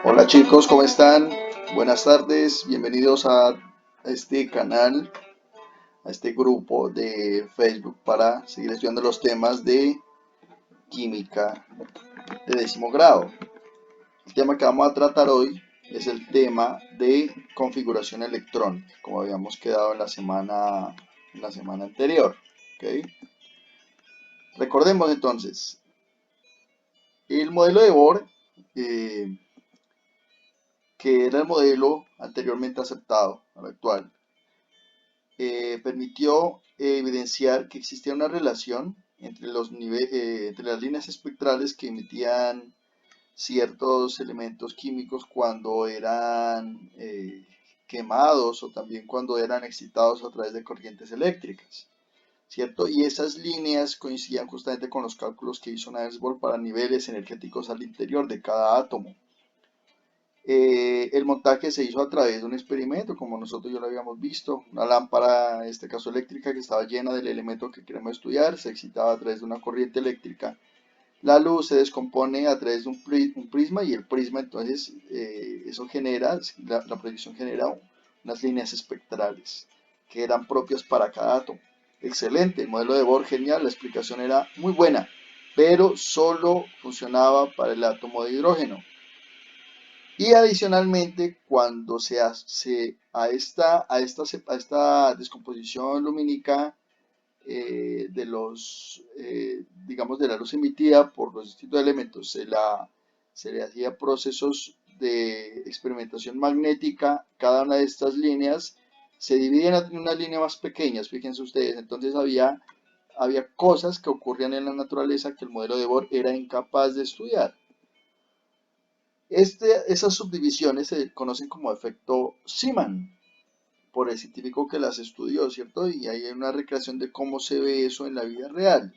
Hola chicos, ¿cómo están? Buenas tardes, bienvenidos a este canal, a este grupo de Facebook para seguir estudiando los temas de química de 10.º grado. El tema que vamos a tratar hoy es el tema de configuración electrónica, como habíamos quedado en la semana anterior. ¿Okay? Recordemos entonces, el modelo de Bohr, eh, que era el modelo anteriormente aceptado al actual, permitió evidenciar que existía una relación entre las líneas espectrales que emitían ciertos elementos químicos cuando eran quemados o también cuando eran excitados a través de corrientes eléctricas, ¿cierto? Y esas líneas coincidían justamente con los cálculos que hizo Niels Bohr para niveles energéticos al interior de cada átomo. El montaje se hizo a través de un experimento, como nosotros ya lo habíamos visto, una lámpara, en este caso eléctrica, que estaba llena del elemento que queremos estudiar, se excitaba a través de una corriente eléctrica. La luz se descompone a través de un prisma y el prisma entonces, eso genera, la proyección genera unas líneas espectrales que eran propias para cada átomo. Excelente, el modelo de Bohr genial, la explicación era muy buena, pero solo funcionaba para el átomo de hidrógeno. Y adicionalmente, cuando se hace a esta descomposición lumínica digamos, de la luz emitida por los distintos elementos, se le hacía procesos de experimentación magnética. Cada una de estas líneas se dividían en unas líneas más pequeñas, fíjense ustedes. Entonces había cosas que ocurrían en la naturaleza que el modelo de Bohr era incapaz de estudiar. Esas subdivisiones se conocen como efecto Zeeman por el científico que las estudió, ¿cierto? Y ahí hay una recreación de cómo se ve eso en la vida real,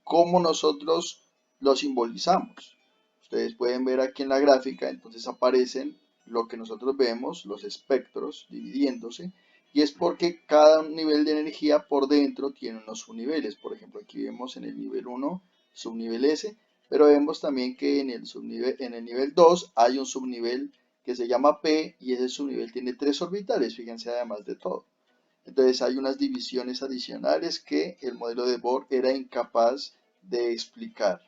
cómo nosotros lo simbolizamos. Ustedes pueden ver aquí en la gráfica, entonces aparecen lo que nosotros vemos, los espectros dividiéndose, y es porque cada nivel de energía por dentro tiene unos subniveles. Por ejemplo, aquí vemos en el nivel 1 subnivel S, pero vemos también que en el nivel 2 hay un subnivel que se llama P, y ese subnivel tiene 3 orbitales, fíjense, además de todo. Entonces hay unas divisiones adicionales que el modelo de Bohr era incapaz de explicar.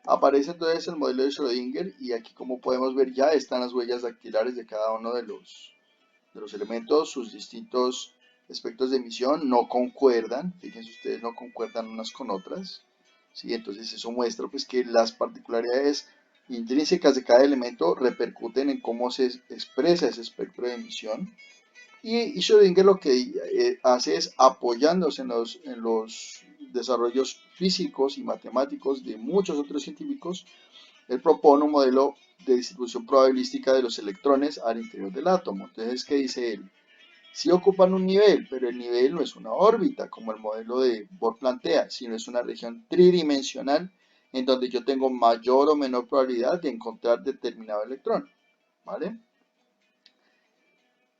Aparece entonces el modelo de Schrödinger, y aquí, como podemos ver, ya están las huellas dactilares de cada uno de los elementos. Sus distintos espectros de emisión no concuerdan, fíjense ustedes, no concuerdan unas con otras, ¿sí? Entonces eso muestra pues que las particularidades intrínsecas de cada elemento repercuten en cómo se expresa ese espectro de emisión. Y Schrödinger lo que hace es, apoyándose en los desarrollos físicos y matemáticos de muchos otros científicos, él propone un modelo de distribución probabilística de los electrones al interior del átomo. Entonces, ¿qué dice él? Sí ocupan un nivel, pero el nivel no es una órbita, como el modelo de Bohr plantea, sino es una región tridimensional en donde yo tengo mayor o menor probabilidad de encontrar determinado electrón, ¿vale?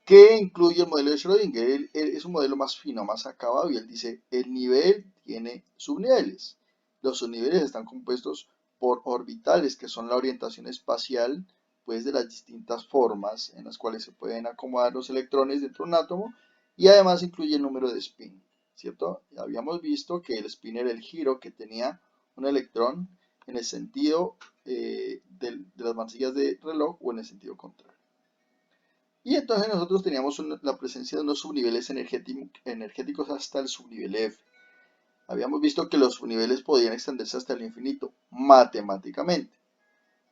¿Qué incluye el modelo de Schrödinger? Él es un modelo más fino, más acabado, y él dice, el nivel tiene subniveles. Los subniveles están compuestos por orbitales, que son la orientación espacial, pues, de las distintas formas en las cuales se pueden acomodar los electrones dentro de un átomo, y además incluye el número de spin, ¿cierto? Ya habíamos visto que el spin era el giro que tenía un electrón en el sentido de las manecillas de reloj, o en el sentido contrario. Y entonces nosotros teníamos la presencia de unos subniveles energéticos hasta el subnivel F. Habíamos visto que los subniveles podían extenderse hasta el infinito, matemáticamente.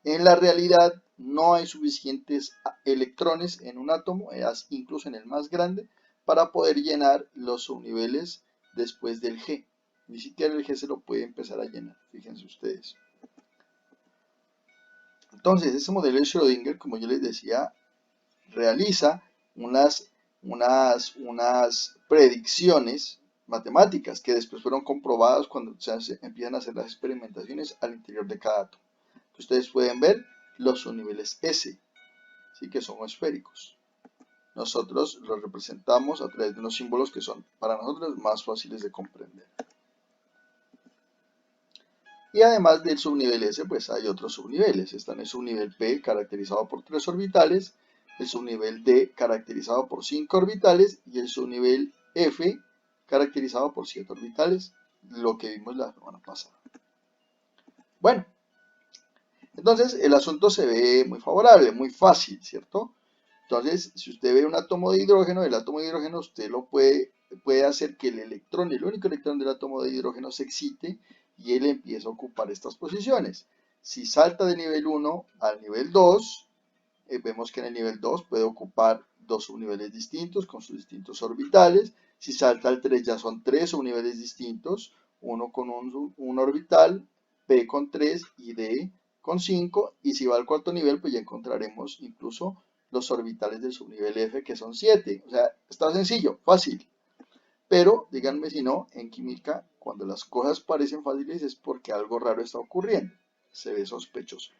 En la realidad no hay suficientes electrones en un átomo, incluso en el más grande, para poder llenar los subniveles después del G. Ni siquiera el G se lo puede empezar a llenar, fíjense ustedes. Entonces, ese modelo de Schrödinger, como yo les decía, realiza unas predicciones matemáticas que después fueron comprobadas cuando empiezan a hacer las experimentaciones al interior de cada átomo. Ustedes pueden ver los subniveles S, ¿sí? Que son esféricos. Nosotros los representamos a través de unos símbolos que son para nosotros más fáciles de comprender. Y además del subnivel S, pues hay otros subniveles. Está en el subnivel P, caracterizado por 3 orbitales, el subnivel D, caracterizado por 5 orbitales, y el subnivel F, caracterizado por 7 orbitales, lo que vimos la semana pasada. Bueno, entonces el asunto se ve muy favorable, muy fácil, ¿cierto? Entonces, si usted ve un átomo de hidrógeno, el átomo de hidrógeno usted lo puede hacer que el único electrón del átomo de hidrógeno se excite y él empieza a ocupar estas posiciones. Si salta del nivel 1 al nivel 2, vemos que en el nivel 2 puede ocupar dos subniveles distintos con sus distintos orbitales. Si salta al 3 ya son tres subniveles distintos, uno con un orbital, P con 3 y D con 5. Y si va al cuarto nivel, pues ya encontraremos incluso los orbitales del subnivel F, que son 7. O sea, está sencillo, fácil. Pero díganme si no, en química, cuando las cosas parecen fáciles es porque algo raro está ocurriendo. Se ve sospechoso,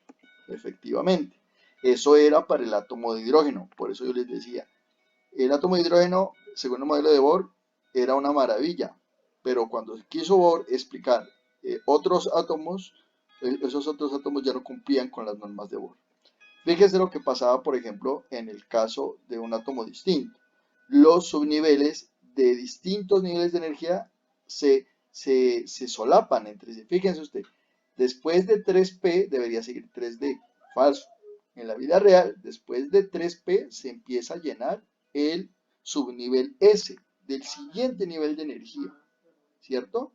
efectivamente. Eso era para el átomo de hidrógeno, por eso yo les decía, el átomo de hidrógeno, según el modelo de Bohr, era una maravilla, pero cuando quiso Bohr explicar otros átomos, esos otros átomos ya no cumplían con las normas de Bohr. Fíjese lo que pasaba, por ejemplo, en el caso de un átomo distinto. Los subniveles de distintos niveles de energía se solapan entre sí. Fíjense usted, después de 3P debería seguir 3D. Falso. En la vida real, después de 3P se empieza a llenar el subnivel S del siguiente nivel de energía, ¿cierto?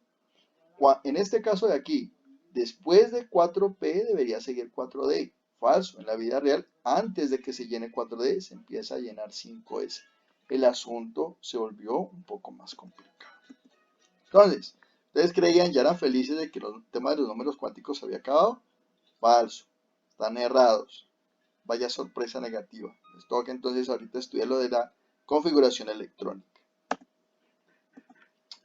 En este caso de aquí, después de 4P debería seguir 4D. Falso. En la vida real, antes de que se llene 4D, se empieza a llenar 5S. El asunto se volvió un poco más complicado. Entonces, ¿ustedes creían, ya eran felices de que el tema de los números cuánticos se había acabado? Falso. Están errados. Vaya sorpresa negativa. Les toca entonces ahorita estudiar lo de la configuración electrónica.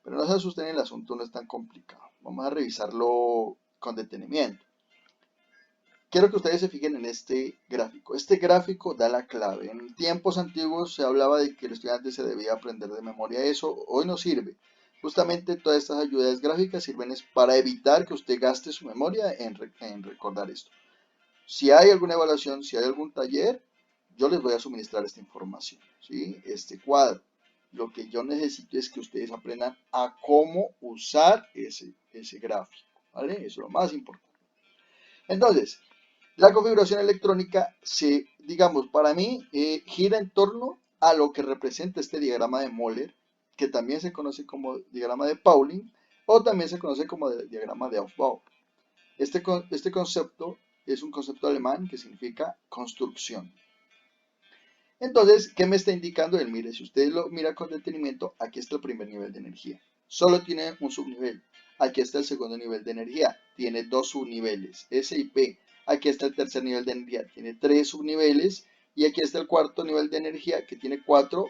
Pero no se asusten, el asunto no es tan complicado. Vamos a revisarlo con detenimiento. Quiero que ustedes se fijen en este gráfico. Este gráfico da la clave. En tiempos antiguos se hablaba de que el estudiante se debía aprender de memoria eso. Hoy no sirve. Justamente todas estas ayudas gráficas sirven para evitar que usted gaste su memoria en recordar esto. Si hay alguna evaluación, si hay algún taller, yo les voy a suministrar esta información, ¿sí? Este cuadro. Lo que yo necesito es que ustedes aprendan a cómo usar ese gráfico, ¿vale? Eso es lo más importante. Entonces, la configuración electrónica digamos, para mí, gira en torno a lo que representa este diagrama de Moller, que también se conoce como diagrama de Pauling, o también se conoce como diagrama de Aufbau. Este concepto es un concepto alemán que significa construcción. Entonces, ¿qué me está indicando él? Mire, si usted lo mira con detenimiento, aquí está el primer nivel de energía. Solo tiene un subnivel. Aquí está el segundo nivel de energía. Tiene dos subniveles, S y P. Aquí está el tercer nivel de energía. Tiene tres subniveles. Y aquí está el cuarto nivel de energía, que tiene 4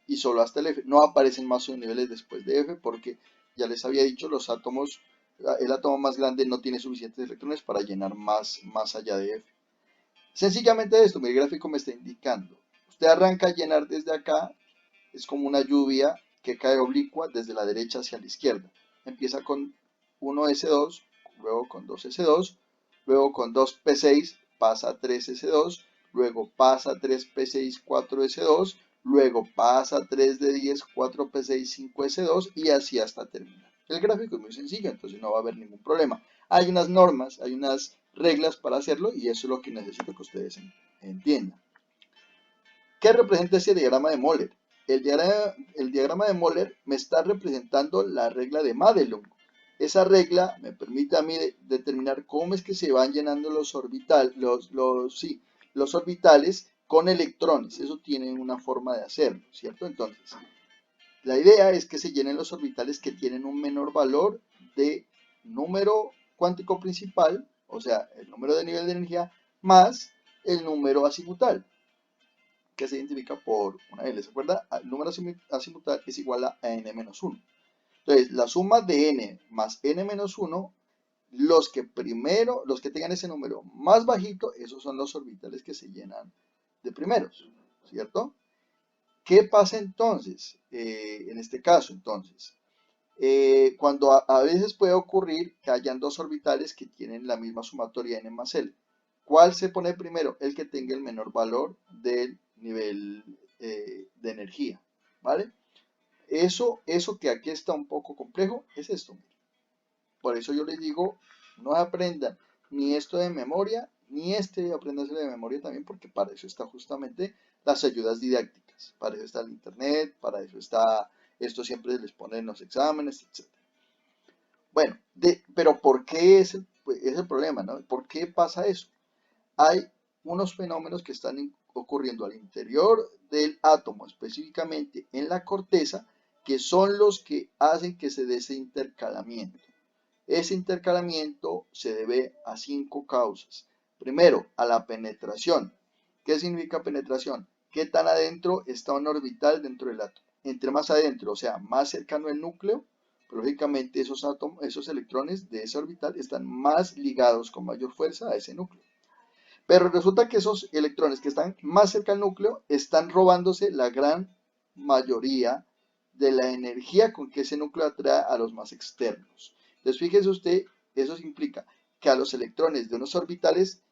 y solo hasta el F. No aparecen más subniveles después de F porque ya les había dicho, el átomo más grande no tiene suficientes electrones para llenar más allá de F. Sencillamente esto, mi gráfico me está indicando. Usted arranca a llenar desde acá, es como una lluvia que cae oblicua desde la derecha hacia la izquierda. Empieza con 1S2, luego con 2S2, luego con 2P6, pasa a 3S2, luego pasa a 3P6, 4S2, luego pasa a 3D10, 4P6, 5S2 y así hasta terminar. El gráfico es muy sencillo, entonces no va a haber ningún problema. Hay unas normas, hay unas reglas para hacerlo y eso es lo que necesito que ustedes entiendan. ¿Qué representa ese diagrama de Moller? El diagrama de Moller me está representando la regla de Madelung. Esa regla me permite a mí determinar cómo es que se van llenando los orbitales con electrones. Eso tiene una forma de hacerlo, ¿cierto? Entonces, la idea es que se llenen los orbitales que tienen un menor valor de número cuántico principal, o sea, el número de nivel de energía, más el número azimutal, que se identifica por una L. ¿Se acuerda? El número azimutal es igual a n-1. Entonces, la suma de n más n-1, los que tengan ese número más bajito, esos son los orbitales que se llenan de primeros, ¿cierto? ¿Qué pasa entonces? En este caso, entonces, Cuando a veces puede ocurrir que hayan dos orbitales que tienen la misma sumatoria n más L. ¿Cuál se pone primero? El que tenga el menor valor del nivel de energía, ¿vale? Eso que aquí está un poco complejo es esto. Por eso yo les digo, no aprendan ni esto de memoria, ni este aprendanse de memoria también, porque para eso está justamente las ayudas didácticas. Para eso está el internet, para eso está, esto siempre se les pone en los exámenes, etc. Bueno, pero ¿por qué es el problema, ¿no? ¿Por qué pasa eso? Hay unos fenómenos que están ocurriendo al interior del átomo, específicamente en la corteza, que son los que hacen que se dé ese intercalamiento. Ese intercalamiento se debe a 5 causas. Primero, a la penetración. ¿Qué significa penetración? ¿Qué tan adentro está un orbital dentro del átomo? Entre más adentro, o sea, más cercano al núcleo, lógicamente esos electrones de ese orbital están más ligados con mayor fuerza a ese núcleo. Pero resulta que esos electrones que están más cerca al núcleo están robándose la gran mayoría de la energía con que ese núcleo atrae a los más externos. Entonces, fíjese usted, eso implica que a los electrones de unos orbitales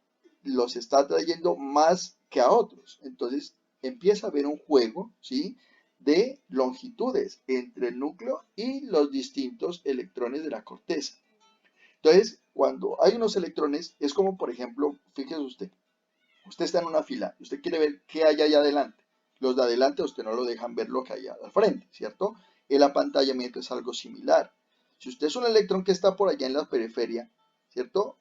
los está atrayendo más que a otros. Entonces, empieza a haber un juego, ¿sí?, de longitudes entre el núcleo y los distintos electrones de la corteza. Entonces, cuando hay unos electrones, es como, por ejemplo, fíjese usted está en una fila y usted quiere ver qué hay allá adelante. Los de adelante a usted no lo dejan ver lo que hay al frente, ¿cierto? El apantallamiento es algo similar. Si usted es un electrón que está por allá en la periferia, ¿cierto?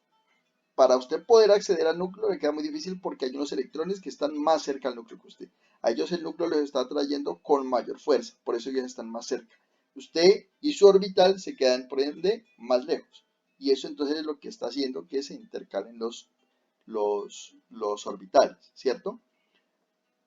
Para usted poder acceder al núcleo le queda muy difícil porque hay unos electrones que están más cerca al núcleo que usted. A ellos el núcleo los está atrayendo con mayor fuerza, por eso ellos están más cerca. Usted y su orbital se quedan, por ende, más lejos. Y eso entonces es lo que está haciendo que se intercalen los orbitales, ¿cierto?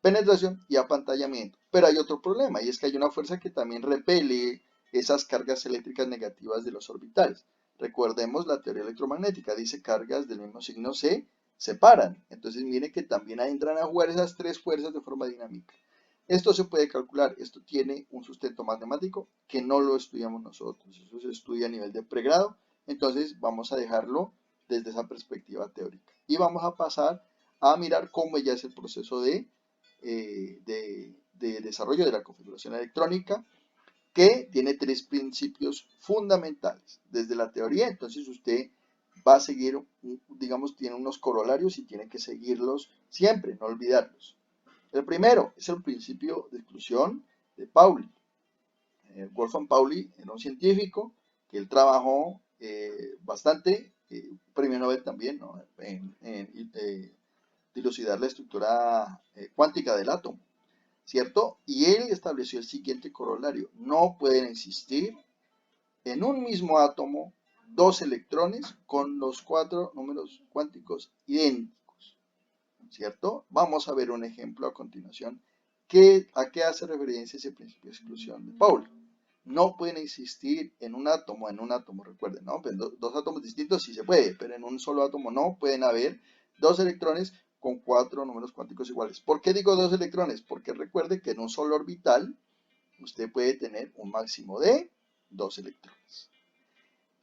Penetración y apantallamiento. Pero hay otro problema y es que hay una fuerza que también repele esas cargas eléctricas negativas de los orbitales. Recordemos la teoría electromagnética, dice cargas del mismo signo se separan. Entonces mire que también entran a jugar esas tres fuerzas de forma dinámica. Esto se puede calcular, esto tiene un sustento matemático que no lo estudiamos nosotros, eso se estudia a nivel de pregrado, entonces vamos a dejarlo desde esa perspectiva teórica. Y vamos a pasar a mirar cómo ya es el proceso de desarrollo de la configuración electrónica, que tiene tres principios fundamentales. Desde la teoría, entonces usted va a seguir, digamos, tiene unos corolarios y tiene que seguirlos siempre, no olvidarlos. El primero es el principio de exclusión de Pauli. Wolfgang Pauli era un científico que él trabajó bastante, premio Nobel también, ¿no?, en dilucidar la estructura cuántica del átomo, ¿cierto? Y él estableció el siguiente corolario: no pueden existir en un mismo átomo dos electrones con los 4 números cuánticos idénticos, ¿cierto? Vamos a ver un ejemplo a continuación. ¿A qué hace referencia ese principio de exclusión de Pauli? No pueden existir en un átomo, recuerden, ¿no? Pues dos átomos distintos sí se puede, pero en un solo átomo no pueden haber dos electrones con 4 números cuánticos iguales. ¿Por qué digo dos electrones? Porque recuerde que en un solo orbital usted puede tener un máximo de 2 electrones.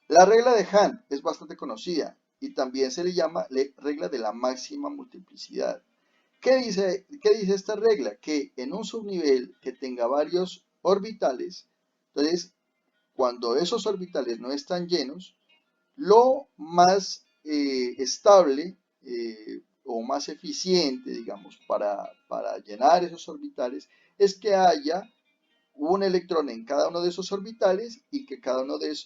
La regla de Hahn es bastante conocida y también se le llama regla de la máxima multiplicidad. ¿Qué dice esta regla? Que en un subnivel que tenga varios orbitales, entonces, cuando esos orbitales no están llenos, lo más estable o más eficiente, digamos, para llenar esos orbitales es que haya un electrón en cada uno de esos orbitales y que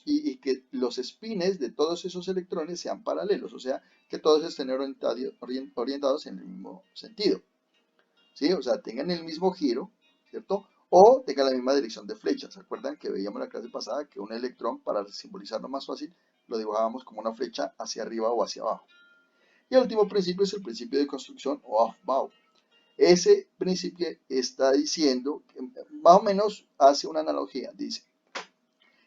y que los espines de todos esos electrones sean paralelos, o sea, que todos estén orientados en el mismo sentido, ¿sí? O sea, tengan el mismo giro, ¿cierto? O tengan la misma dirección de flecha. ¿Se acuerdan que veíamos en la clase pasada que un electrón, para simbolizarlo más fácil, lo dibujábamos como una flecha hacia arriba o hacia abajo? Y el último principio es el principio de construcción o Aufbau. Ese principio está diciendo, más o menos hace una analogía, dice: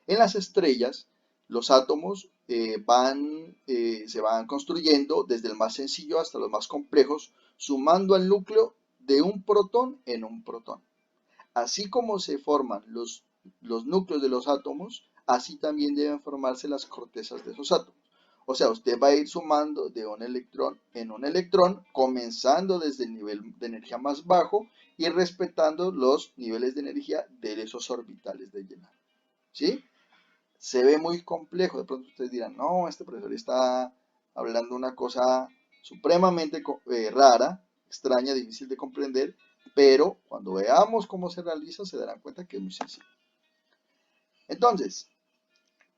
en las estrellas, los átomos se van construyendo desde el más sencillo hasta los más complejos, sumando al núcleo de un protón en un protón. Así como se forman los núcleos de los átomos, así también deben formarse las cortezas de esos átomos. O sea, usted va a ir sumando de un electrón en un electrón, comenzando desde el nivel de energía más bajo y respetando los niveles de energía de esos orbitales de llenado. ¿Sí? Se ve muy complejo. De pronto ustedes dirán, no, este profesor está hablando una cosa supremamente rara, extraña, difícil de comprender, pero cuando veamos cómo se realiza se darán cuenta que es muy sencillo. Entonces,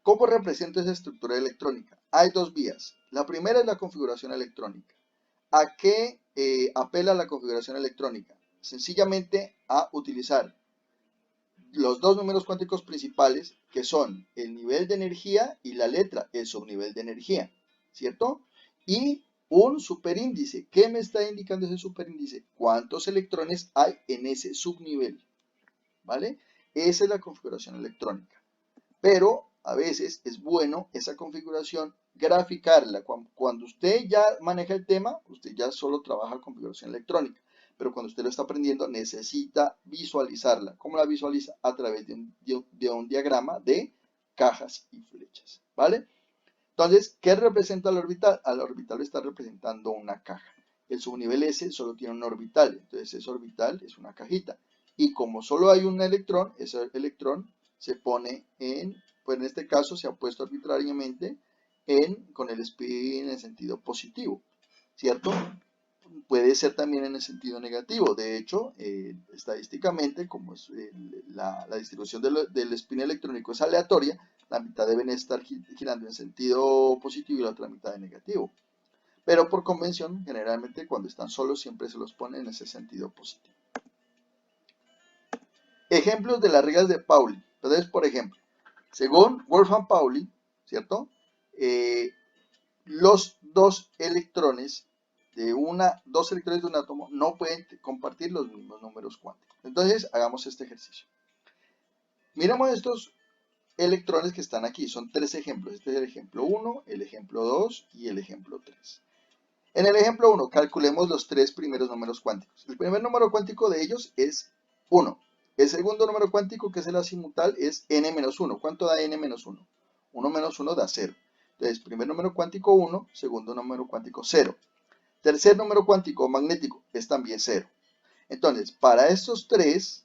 ¿cómo represento esa estructura electrónica? Hay dos vías. La primera es la configuración electrónica. ¿A qué apela la configuración electrónica? Sencillamente a utilizar los dos números cuánticos principales, que son el nivel de energía y la letra, el subnivel de energía, ¿cierto? Y un superíndice. ¿Qué me está indicando ese superíndice? ¿Cuántos electrones hay en ese subnivel? ¿Vale? Esa es la configuración electrónica. Pero a veces es bueno esa configuración graficarla. Cuando usted ya maneja el tema, usted ya solo trabaja configuración electrónica. Pero cuando usted lo está aprendiendo, necesita visualizarla. ¿Cómo la visualiza? A través de un diagrama de cajas y flechas. ¿Vale? Entonces, ¿qué representa el orbital? Al orbital está representando una caja. El subnivel S solo tiene un orbital. Entonces, ese orbital es una cajita. Y como solo hay un electrón, ese electrón se pone pues en este caso se ha puesto arbitrariamente con el spin en el sentido positivo, ¿cierto? Puede ser también en el sentido negativo. De hecho, estadísticamente, como es, la distribución del spin electrónico es aleatoria, la mitad deben estar girando en sentido positivo y la otra mitad en negativo. Pero por convención, generalmente cuando están solos siempre se los pone en ese sentido positivo. Ejemplos de las reglas de Pauli. Entonces, por ejemplo, según Wolfgang Pauli, ¿cierto? Los dos electrones de un átomo no pueden compartir los mismos números cuánticos. Entonces, hagamos este ejercicio. Miremos estos electrones que están aquí. Son tres ejemplos. Este es el ejemplo 1, el ejemplo 2 y el ejemplo 3. En el ejemplo 1, calculemos los tres primeros números cuánticos. El primer número cuántico de ellos es 1. El segundo número cuántico, que es el azimutal, es n-1. ¿Cuánto da n-1? 1 menos 1 da 0. Entonces, primer número cuántico 1, segundo número cuántico 0. Tercer número cuántico magnético es también 0. Entonces, para estos tres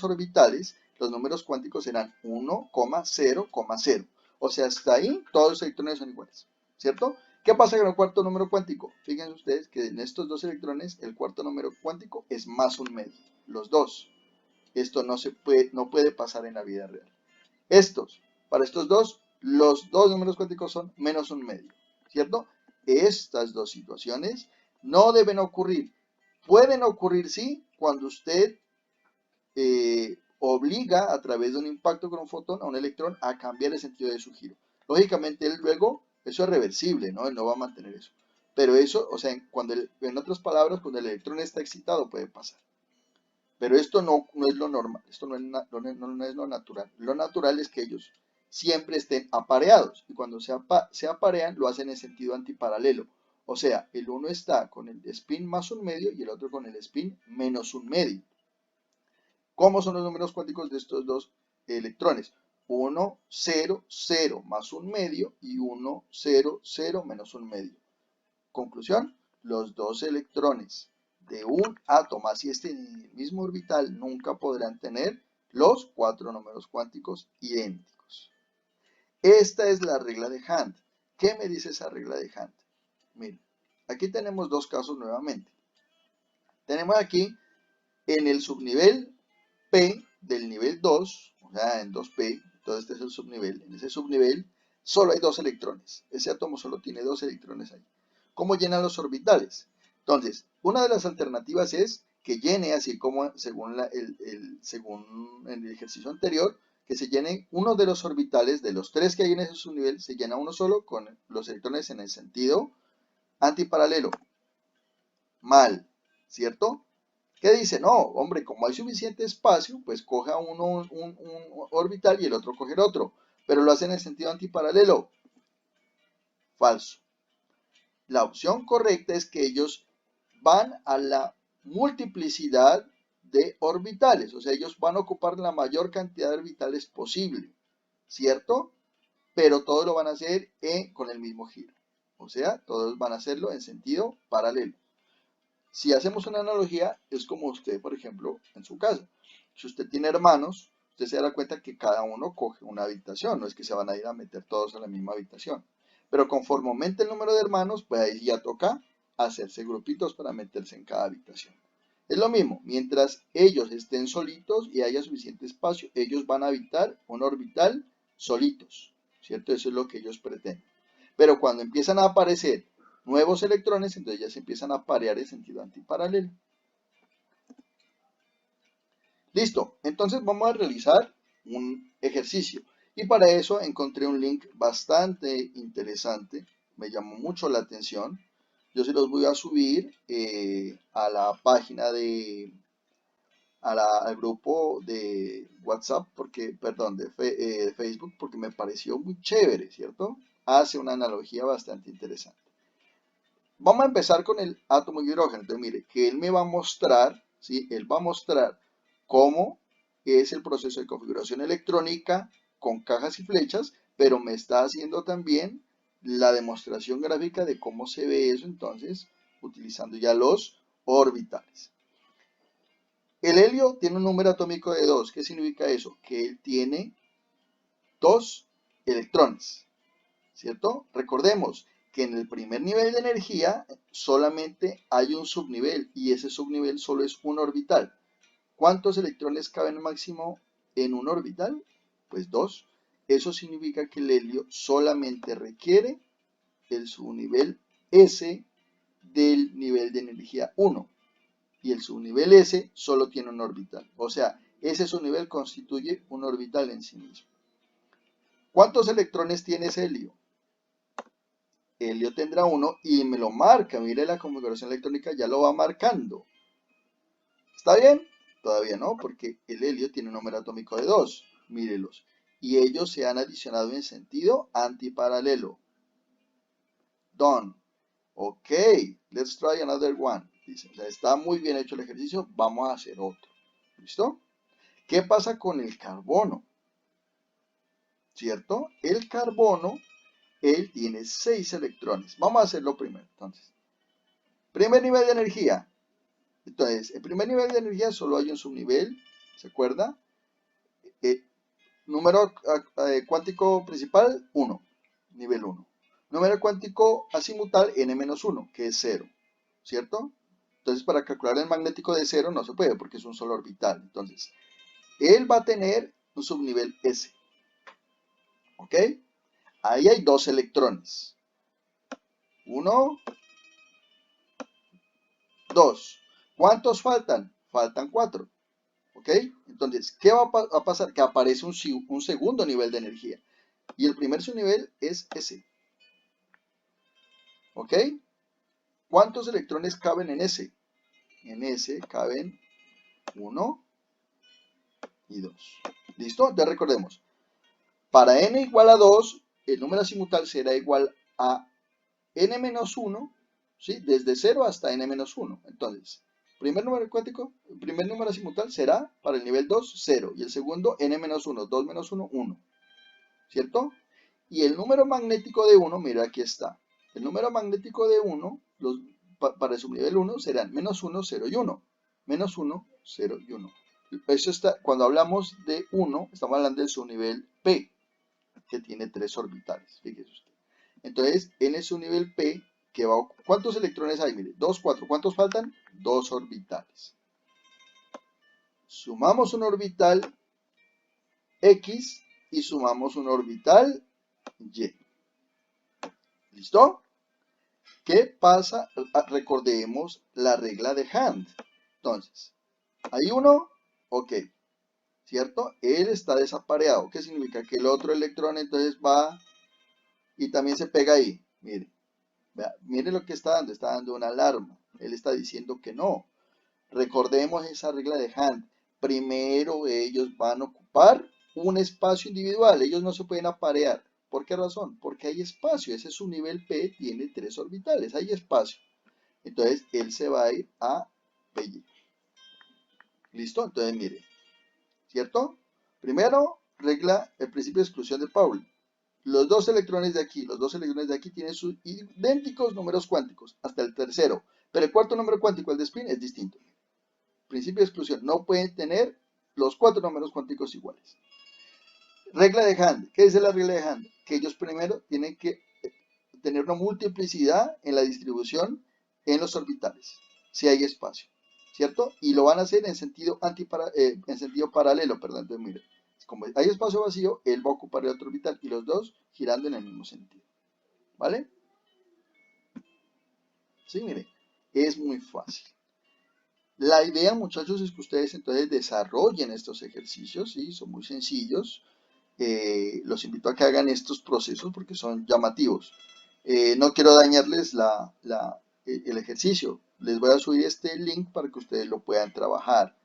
orbitales, los números cuánticos serán 1, 0, 0. O sea, hasta ahí todos los electrones son iguales, ¿cierto? ¿Qué pasa con el cuarto número cuántico? Fíjense ustedes que en estos dos electrones, el cuarto número cuántico es más un medio. Los dos. Esto no puede pasar en la vida real. Para estos dos, los dos números cuánticos son menos un medio, ¿cierto? Estas dos situaciones no deben ocurrir. Pueden ocurrir, sí, cuando usted obliga a través de un impacto con un fotón a un electrón a cambiar el sentido de su giro. Lógicamente, él luego, eso es reversible, ¿no? Él no va a mantener eso. Pero eso, o sea, en otras palabras, cuando el electrón está excitado puede pasar. Pero esto no es lo normal, esto no es lo natural. Lo natural es que ellos siempre estén apareados y cuando se aparean lo hacen en sentido antiparalelo. O sea, el uno está con el spin más un medio y el otro con el spin menos un medio. ¿Cómo son los números cuánticos de estos dos electrones? 1, 0, 0 más un medio y 1, 0, 0 menos un medio. Conclusión, los dos electrones de un átomo, así estén en el mismo orbital, nunca podrán tener los cuatro números cuánticos idénticos. Esta es la regla de Hunt. ¿Qué me dice esa regla de Hunt? Miren, aquí tenemos dos casos nuevamente. Tenemos aquí en el subnivel P del nivel 2, o sea, en 2P, entonces este es el subnivel. En ese subnivel solo hay dos electrones. Ese átomo solo tiene dos electrones ahí. ¿Cómo llenan los orbitales? Entonces, una de las alternativas es que llene, así como según el ejercicio anterior, que se llene uno de los orbitales de los tres que hay en ese subnivel, se llena uno solo con los electrones en el sentido antiparalelo. Mal, ¿cierto? ¿Qué dice? No, hombre, como hay suficiente espacio, pues coja uno un orbital y el otro coge el otro, pero lo hace en el sentido antiparalelo. Falso. La opción correcta es que ellos van a la multiplicidad de orbitales, o sea, ellos van a ocupar la mayor cantidad de orbitales posible. ¿cierto? Pero todos lo van a hacer con el mismo giro. O sea, todos van a hacerlo en sentido paralelo. Si hacemos una analogía, es como usted, por ejemplo, en su casa. Si usted tiene hermanos, usted se dará cuenta que cada uno coge una habitación, no es que se van a ir a meter todos en la misma habitación. Pero conforme aumente el número de hermanos, pues ahí ya toca hacerse grupitos para meterse en cada habitación. Es lo mismo, mientras ellos estén solitos y haya suficiente espacio, ellos van a habitar un orbital solitos, ¿cierto? Eso es lo que ellos pretenden. Pero cuando empiezan a aparecer nuevos electrones, entonces ya se empiezan a parear en sentido antiparalelo. Listo, entonces vamos a realizar un ejercicio. Y para eso encontré un link bastante interesante, me llamó mucho la atención. Yo se los voy a subir a la página al grupo de WhatsApp, de Facebook, porque me pareció muy chévere, ¿cierto? Hace una analogía bastante interesante. Vamos a empezar con el átomo de hidrógeno. Entonces, mire, que él me va a mostrar, ¿sí? Él va a mostrar cómo es el proceso de configuración electrónica con cajas y flechas, pero me está haciendo también la demostración gráfica de cómo se ve eso, entonces, utilizando ya los orbitales. El helio tiene un número atómico de 2. ¿Qué significa eso? Que él tiene 2 electrones, ¿cierto? Recordemos que en el primer nivel de energía solamente hay un subnivel y ese subnivel solo es un orbital. ¿Cuántos electrones caben máximo en un orbital? Pues 2. Eso significa que el helio solamente requiere el subnivel S del nivel de energía 1 y el subnivel S solo tiene un orbital. O sea, ese subnivel constituye un orbital en sí mismo. ¿Cuántos electrones tiene ese helio? Helio tendrá 1 y me lo marca. Mire, la configuración electrónica ya lo va marcando. ¿Está bien? Todavía no, porque el helio tiene un número atómico de 2. Mírelos. Y ellos se han adicionado en sentido antiparalelo. Done. Ok, let's try another one. Dice, o sea, está muy bien hecho el ejercicio, vamos a hacer otro. ¿Listo? ¿Qué pasa con el carbono? ¿Cierto? El carbono, él tiene 6 electrones. Vamos a hacerlo primero, entonces. Primer nivel de energía. Entonces, el primer nivel de energía solo hay un subnivel, ¿se acuerda? Número cuántico principal, 1, nivel 1. Número cuántico azimutal, n-1, que es 0, ¿cierto? Entonces, para calcular el magnético de 0 no se puede porque es un solo orbital. Entonces, él va a tener un subnivel S, ¿ok? Ahí hay 2 electrones. 1, 2. ¿Cuántos faltan? Faltan 4. ¿Ok? Entonces, ¿qué va a pasar? Que aparece un segundo nivel de energía. Y el primer subnivel es S. ¿Ok? ¿Cuántos electrones caben en S? En S caben 1 y 2. ¿Listo? Ya recordemos. Para n igual a 2, el número azimutal será igual a n-1, ¿sí? Desde 0 hasta n-1. Entonces, primer número cuántico, el primer número azimutal será para el nivel 2, 0. Y el segundo, n-1, 2 menos 1, 1. ¿Cierto? Y el número magnético de 1, mira, aquí está. El número magnético de 1, para el subnivel 1, serán menos 1, 0 y 1. Menos 1, 0 y 1. Eso está, cuando hablamos de 1, estamos hablando del subnivel P, que tiene 3 orbitales. Fíjese usted. Entonces, en el subnivel P, ¿cuántos electrones hay? Mire, 2, 4. ¿Cuántos faltan? 2 orbitales. Sumamos un orbital X y sumamos un orbital Y. ¿Listo? ¿Qué pasa? Recordemos la regla de Hand. Entonces, hay uno, ok, ¿cierto? Él está desapareado. ¿Qué significa? Que el otro electrón entonces va y también se pega ahí. Mire, mire lo que está dando una alarma. Él está diciendo que no. Recordemos esa regla de Hand. Primero ellos van a ocupar un espacio individual. Ellos no se pueden aparear. ¿Por qué razón? Porque hay espacio. Ese subnivel P tiene 3 orbitales. Hay espacio. Entonces, él se va a ir a PY. ¿Listo? Entonces, mire. ¿Cierto? Primero, regla, el principio de exclusión de Pauli. Los dos electrones de aquí tienen sus idénticos números cuánticos, hasta el tercero. Pero el cuarto número cuántico, el de spin, es distinto. Principio de exclusión, no pueden tener los 4 números cuánticos iguales. Regla de Hand, ¿qué dice la regla de Hand? Que ellos primero tienen que tener una multiplicidad en la distribución en los orbitales, si hay espacio, ¿cierto? Y lo van a hacer en sentido, paralelo, perdón. Entonces, mire, como hay espacio vacío, él va a ocupar el otro orbital y los dos girando en el mismo sentido, ¿vale? Sí, mire, es muy fácil. La idea, muchachos, es que ustedes entonces desarrollen estos ejercicios, ¿sí? Son muy sencillos. Los invito a que hagan estos procesos porque son llamativos. No quiero dañarles el ejercicio. Les voy a subir este link para que ustedes lo puedan trabajar.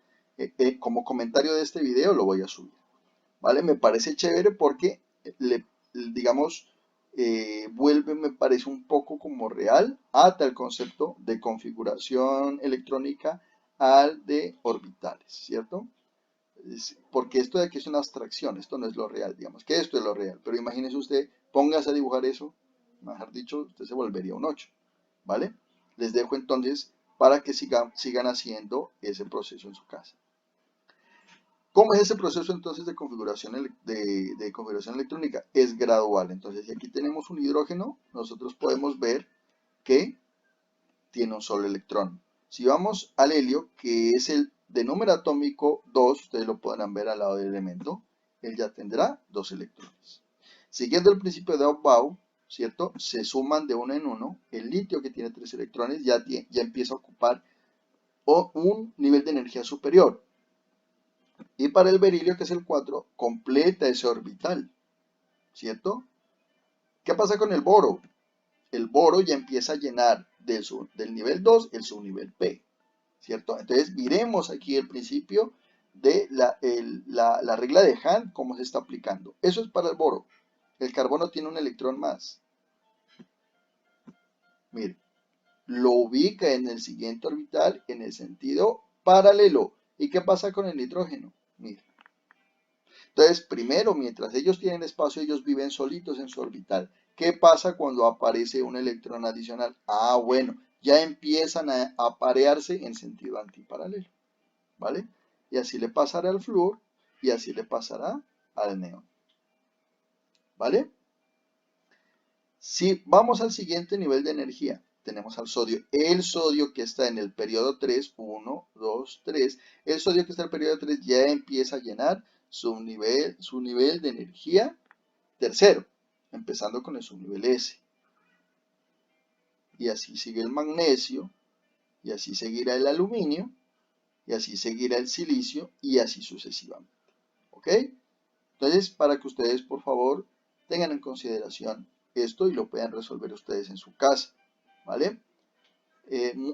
Como comentario de este video lo voy a subir. ¿Vale? Me parece chévere porque, digamos, vuelve, me parece un poco como real, ata el concepto de configuración electrónica al de orbitales, ¿cierto? Porque esto de aquí es una abstracción, esto no es lo real, digamos que esto es lo real, pero imagínese usted, póngase a dibujar eso, mejor dicho, usted se volvería un 8, ¿vale? Les dejo entonces para que sigan haciendo ese proceso en su casa. ¿Cómo es ese proceso entonces de configuración, configuración electrónica? Es gradual. Entonces, si aquí tenemos un hidrógeno, nosotros podemos ver que tiene un solo electrón. Si vamos al helio, que es el de número atómico 2, ustedes lo podrán ver al lado del elemento, él ya tendrá 2 electrones. Siguiendo el principio de Aufbau, ¿cierto? Se suman de uno en uno. El litio, que tiene 3 electrones, ya empieza a ocupar un nivel de energía superior. Y para el berilio, que es el 4, completa ese orbital, ¿cierto? ¿Qué pasa con el boro? El boro ya empieza a llenar del nivel 2 el subnivel P, ¿cierto? Entonces miremos aquí el principio de la regla de Hahn, cómo se está aplicando. Eso es para el boro. El carbono tiene un electrón más. Mire, lo ubica en el siguiente orbital en el sentido paralelo. ¿Y qué pasa con el nitrógeno? Mire. Entonces, primero, mientras ellos tienen espacio, ellos viven solitos en su orbital. ¿Qué pasa cuando aparece un electrón adicional? Ah, bueno, ya empiezan a aparearse en sentido antiparalelo, ¿vale? Y así le pasará al flúor y así le pasará al neón, ¿vale? Si vamos al siguiente nivel de energía, tenemos al sodio. El sodio que está en el periodo 3, 1, 2, 3, el sodio que está en el periodo 3 ya empieza a llenar su nivel de energía tercero, empezando con el subnivel S. Y así sigue el magnesio, y así seguirá el aluminio, y así seguirá el silicio, y así sucesivamente. ¿Ok? Entonces, para que ustedes, por favor, tengan en consideración esto y lo puedan resolver ustedes en su casa. ¿Vale?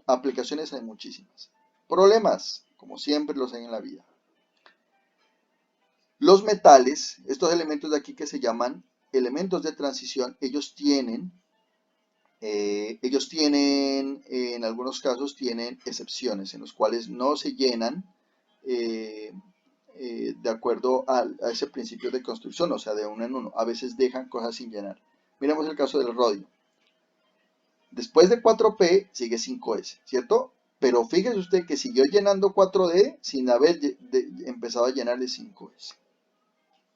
Aplicaciones hay muchísimas. Problemas, como siempre los hay en la vida. Los metales, estos elementos de aquí que se llaman elementos de transición, ellos tienen, en algunos casos, tienen excepciones en los cuales no se llenan de acuerdo a ese principio de construcción, o sea, de uno en uno. A veces dejan cosas sin llenar. Miremos el caso del rodio. Después de 4P sigue 5S, ¿cierto? Pero fíjese usted que siguió llenando 4D sin haber empezado a llenar de 5S.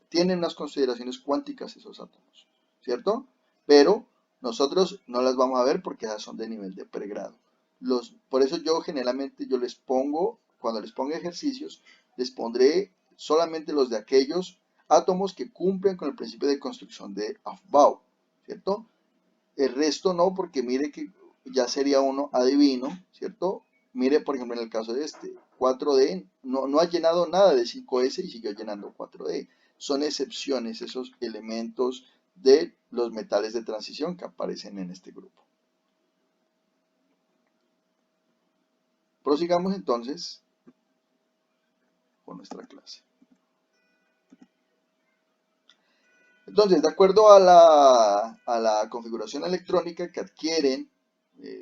Tienen unas consideraciones cuánticas esos átomos, ¿cierto? Pero nosotros no las vamos a ver porque esas son de nivel de pregrado. Por eso yo generalmente les pongo, cuando les ponga ejercicios, les pondré solamente los de aquellos átomos que cumplen con el principio de construcción de Aufbau, ¿cierto? El resto no, porque mire que ya sería uno adivino, ¿cierto? Mire, por ejemplo, en el caso de este, 4D no ha llenado nada de 5S y siguió llenando 4D. Son excepciones esos elementos de los metales de transición que aparecen en este grupo. Prosigamos entonces con nuestra clase. Entonces, de acuerdo a la configuración electrónica que adquieren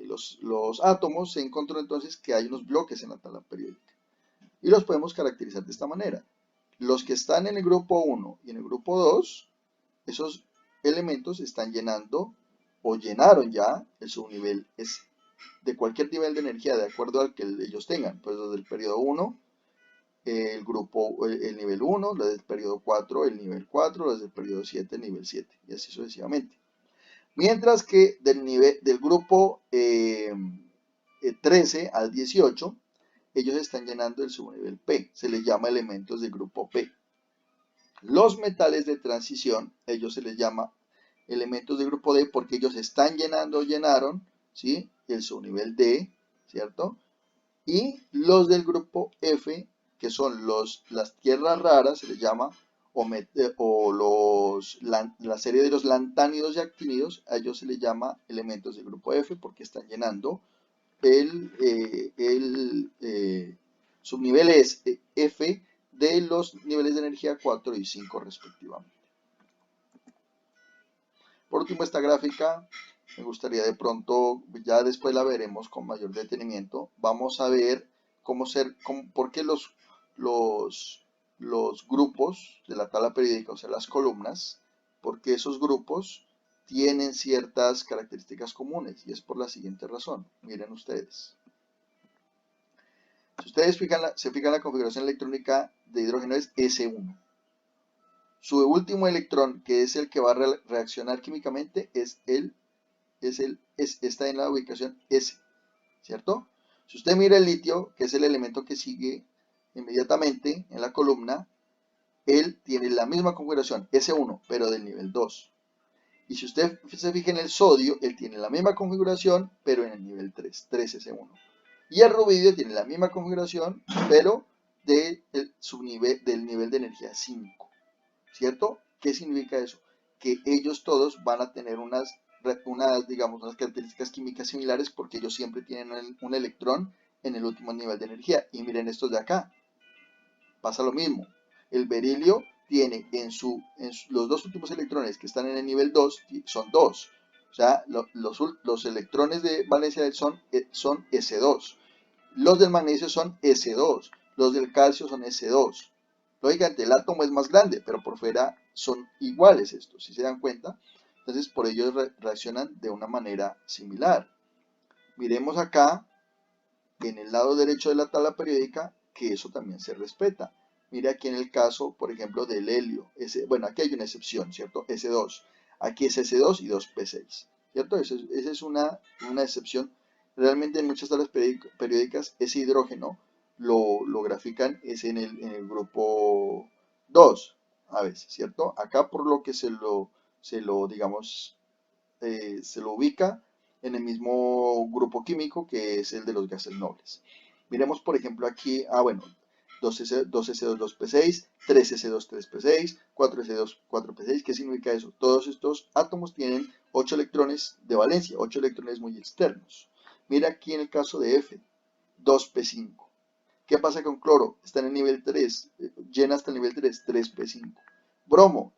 los átomos, se encontró entonces que hay unos bloques en la tabla periódica. Y los podemos caracterizar de esta manera. Los que están en el grupo 1 y en el grupo 2, esos elementos están llenando o llenaron ya el subnivel es de cualquier nivel de energía de acuerdo al que ellos tengan. Pues desde el periodo 1, el nivel 1, desde el periodo 4, el nivel 4, desde el periodo 7, el nivel 7, y así sucesivamente. Mientras que del grupo 13 al 18, ellos están llenando el subnivel P, se les llama elementos del grupo P. Los metales de transición, ellos se les llama elementos del grupo D porque ellos están llenando o llenaron, ¿sí?, el subnivel D, ¿cierto? Y los del grupo F, que son las tierras raras, se les llama, la serie de los lantánidos y actínidos, a ellos se les llama elementos del grupo F porque están llenando el subnivel F de los niveles de energía 4 y 5 respectivamente. Por último, esta gráfica me gustaría de pronto, ya después la veremos con mayor detenimiento, vamos a ver por qué los grupos de la tabla periódica, o sea las columnas, porque esos grupos tienen ciertas características comunes, y es por la siguiente razón. Miren ustedes. Si ustedes se fijan, la configuración electrónica de hidrógeno es S1. Su último electrón, que es el que va a reaccionar químicamente, está en la ubicación S, ¿cierto? Si usted mira el litio, que es el elemento que sigue inmediatamente en la columna, él tiene la misma configuración, S1, pero del nivel 2. Y si usted se fija en el sodio, él tiene la misma configuración, pero en el nivel 3, 3S1. Y el rubidio tiene la misma configuración, pero del nivel de energía 5, ¿cierto? ¿Qué significa eso? Que ellos todos van a tener unas características químicas similares porque ellos siempre tienen un electrón en el último nivel de energía. Y miren estos de acá, pasa lo mismo. El berilio tiene los dos últimos electrones que están en el nivel 2 son 2. O sea, los electrones de valencia del son S2. Los del magnesio son S2. Los del calcio son S2. Lógicamente el átomo es más grande, pero por fuera son iguales estos, si se dan cuenta. Entonces por ello reaccionan de una manera similar. Miremos acá, en el lado derecho de la tabla periódica, que eso también se respeta. Mire aquí en el caso, por ejemplo, del helio. Bueno, aquí hay una excepción, ¿cierto? S2. Aquí es S2 y 2P6, ¿cierto? Esa es una excepción. Realmente en muchas tablas periódicas ese hidrógeno lo grafican es en el grupo 2, a veces, ¿cierto? Acá por lo que se lo ubica en el mismo grupo químico que es el de los gases nobles. Miremos por ejemplo aquí, bueno, 2S2, 2P6, 3S2, 3P6, 4S2, 4P6. ¿Qué significa eso? Todos estos átomos tienen 8 electrones de valencia, 8 electrones muy externos. Mira aquí en el caso de F, 2P5. ¿Qué pasa con cloro? Está en el nivel 3, llena hasta el nivel 3, 3P5. Bromo,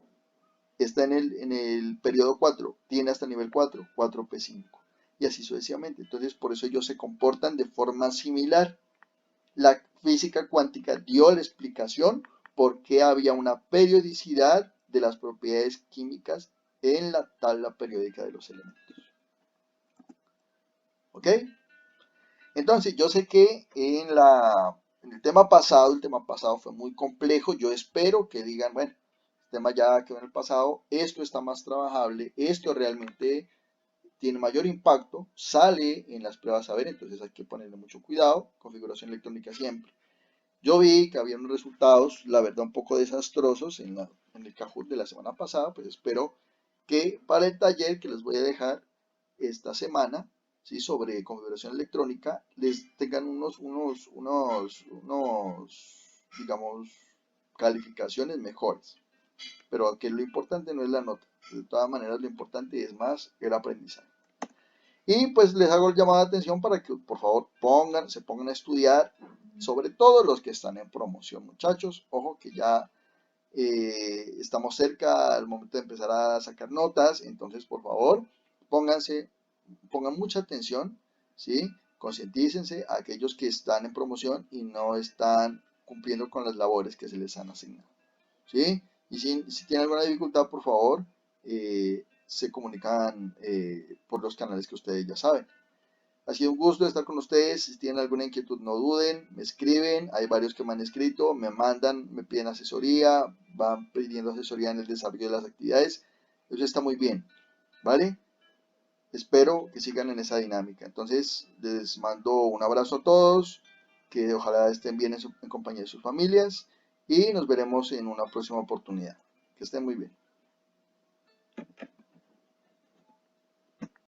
está en el periodo 4, tiene hasta el nivel 4, 4P5, y así sucesivamente. Entonces, por eso ellos se comportan de forma similar. La física cuántica dio la explicación por qué había una periodicidad de las propiedades químicas en la tabla periódica de los elementos. ¿Ok? Entonces, yo sé que en el tema pasado fue muy complejo. Yo espero que digan, bueno, el tema ya quedó en el pasado, esto está más trabajable, esto realmente tiene mayor impacto, sale en las pruebas a ver, entonces hay que ponerle mucho cuidado, configuración electrónica siempre. Yo vi que había unos resultados, la verdad, un poco desastrosos en el Kahoot de la semana pasada, pues espero que para el taller que les voy a dejar esta semana, ¿sí?, sobre configuración electrónica, les tengan digamos, calificaciones mejores. Pero que lo importante no es la nota, de todas maneras lo importante es más el aprendizaje. Y pues les hago el llamado de atención para que por favor se pongan a estudiar, sobre todo los que están en promoción, muchachos. Ojo que ya estamos cerca al momento de empezar a sacar notas, entonces por favor pongan mucha atención, ¿sí? Concientícense a aquellos que están en promoción y no están cumpliendo con las labores que se les han asignado. ¿sí? Y si tienen alguna dificultad, por favor, se comunican por los canales que ustedes ya saben. Ha sido un gusto estar con ustedes. Si tienen alguna inquietud, no duden, me escriben. Hay varios que me han escrito, me mandan, me piden asesoría, van pidiendo asesoría en el desarrollo de las actividades. Eso está muy bien, ¿vale? Espero que sigan en esa dinámica. Entonces, les mando un abrazo a todos, que ojalá estén bien en compañía de sus familias y nos veremos en una próxima oportunidad. Que estén muy bien.